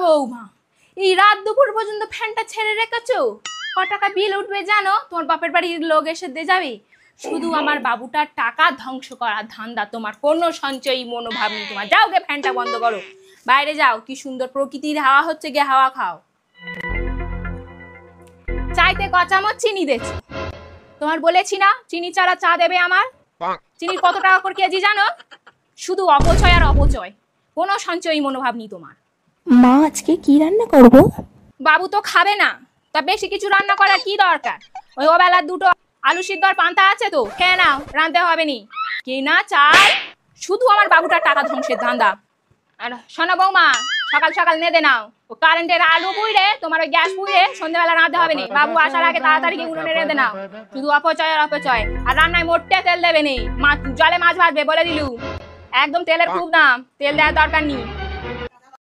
বৌমা, এই রাত দুপুর পর্যন্ত ফ্যানটা ছেড়ে রেখেছো? ক টাকা বিল উঠবে জানো? তোমার বাপের বাড়ির লোক এসে দিয়ে যাবে। শুধু আমার বাবুটার টাকা ধ্বংস করার ধান্দা, তোমার কোনো সঞ্চয়ী মনোভাব নেই তোমার। যাও গে, ফ্যানটা বন্ধ করো, বাইরে যাও, কি সুন্দর প্রকৃতির হাওয়া হচ্ছে, গে হাওয়া খাও। চাইতে ক চামচ চিনি দিয়েছি, তোমার বলেছি না চিনি ছাড়া চা দেবে আমার? চিনির কত টাকা করে কেজি জানো? শুধু অপচয় আর অপচয়, কোনো সঞ্চয়ী মনোভাব নেই তোমার। মা, আজকে কি রান্না করব? বাবু তো খাবে না, তা বেশি কিছু রান্না করার কি দরকার? ওই ওবেলার দুটো আলু সিদ্ধ আর পান্তা আছে তো, খেয়ে নাও, রাঁধতে হবে নি। কেনা চাল, শুধু আমার বাবুটার টাকা ধ্বংসের ধান্দা। আর শোনো বৌমা, সকাল সকাল নেদে নাও, ও কারেন্টের আলু পুইরে তোমার ওই গ্যাস পুইরে সন্ধ্যাবেলা রাঁধতে হবে নি। বাবু আসার আগে তাড়াতাড়ি গিয়ে উনুনে রেঁধে নাও। শুধু অপচয় আর অপচয়। আর রান্নায় মোটে তেল দেবে নি, জলে মাছ ভাজবে বলে দিলু। একদম তেলের খুব দাম, তেল দেওয়ার দরকার নেই।